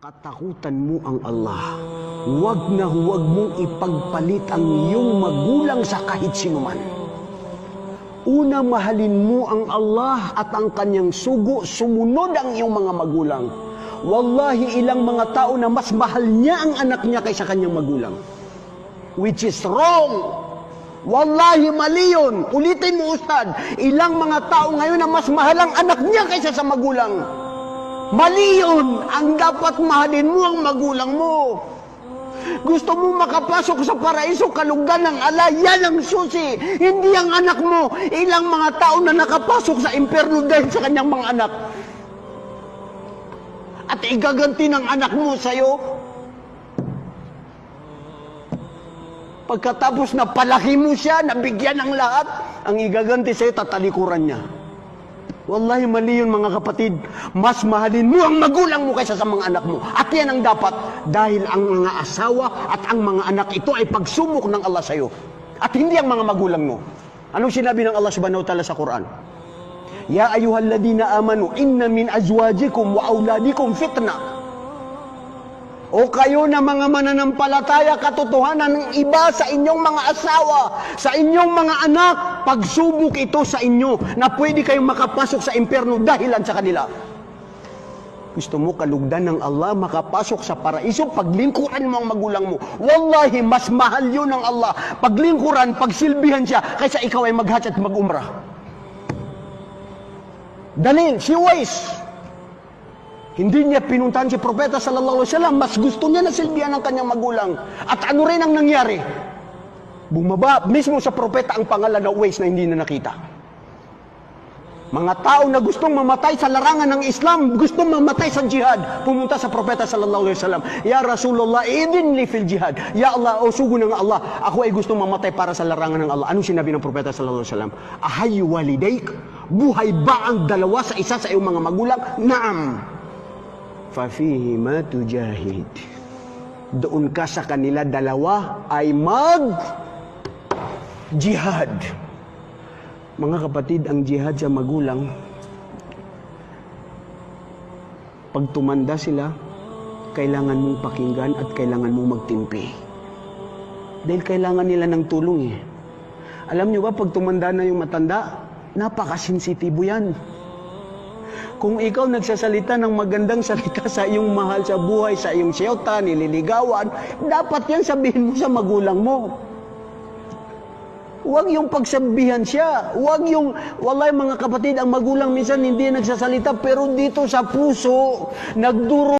Katakutan mo ang Allah. Huwag na huwag mong ipagpalit ang iyong magulang sa kahit sinuman. Una, mahalin mo ang Allah at ang kanyang sugo, sumunod ang iyong mga magulang. Wallahi, ilang mga tao na mas mahal niya ang anak niya kaysa kanyang magulang. Which is wrong. Wallahi, mali yun. Ulitin mo, Ustad. Ilang mga tao ngayon na mas mahal ang anak niya kaysa sa magulang. Mali yun. Ang dapat mahalin mo ang magulang mo. Gusto mo makapasok sa paraiso, kalugdan ng Allah, yan ang susi. Hindi ang anak mo. Ilang mga tao na nakapasok sa impyerno dahil sa kanyang mga anak. At igaganti ng anak mo sa'yo. Pagkatapos na palaki mo siya, nabigyan ng lahat, ang igaganti sa'yo, tatalikuran niya. Wallahi, mali yun mga kapatid. Mas mahalin mo ang magulang mo kaysa sa mga anak mo. At yan ang dapat. Dahil ang mga asawa at ang mga anak, ito ay pagsubok ng Allah sa'yo. At hindi ang mga magulang mo. Anong sinabi ng Allah subhanahu wa ta'ala sa Quran? Ya ayyuhalladhina amanu, inna min azwajikum wa auladikum fitna. O kayo na mga mananampalataya, katotohanan ng iba sa inyong mga asawa, sa inyong mga anak, pagsubok ito sa inyo na pwede kayong makapasok sa impyerno dahilan sa kanila. Gusto mo kalugdan ng Allah, makapasok sa paraiso, paglingkuran mo ang magulang mo. Wallahi, mas mahal yun ng Allah. Paglingkuran, pagsilbihan siya, kaysa ikaw ay mag-hajj at mag-umrah. Dalil, si Uwais. Hindi niya pinuntahan si Propeta sallallahu alaihi wasallam, mas gusto niya na silbihan ng kanyang magulang. At ano rin ang nangyari? Bumaba mismo sa Propeta ang pangalan na Uwais na hindi na nakita. Mga tao na gustong mamatay sa larangan ng Islam, gustong mamatay sa jihad, pumunta sa Propeta sallallahu alaihi wasallam, Ya Rasulullah, idin li fil jihad. Ya Allah, o sugo ng Allah, ako ay gustong mamatay para sa larangan ng Allah. Anong sinabi ng Propeta sallallahu alaihi wasallam? Ahayu walidaik, buhay ba ang dalawa sa isa sa iyong mga magulang? Naam. Fafihima tujahid. Doon ka sa kanila dalawa ay mag-jihad. Mga kapatid, ang jihad sa magulang, pag tumanda sila, kailangan mong pakinggan at kailangan mong magtimpi. Dahil kailangan nila ng tulong eh. Alam nyo ba, pag tumanda na yung matanda, napakasensitibo yan. Kung ikaw nagsasalita ng magandang salita sa iyong mahal sa buhay, sa iyong siyota, nililigawan, dapat yan sabihin mo sa magulang mo. Huwag yung pagsabihan siya. Huwag yung, wallahi mga kapatid, ang magulang minsan hindi nagsasalita, pero dito sa puso, nagduro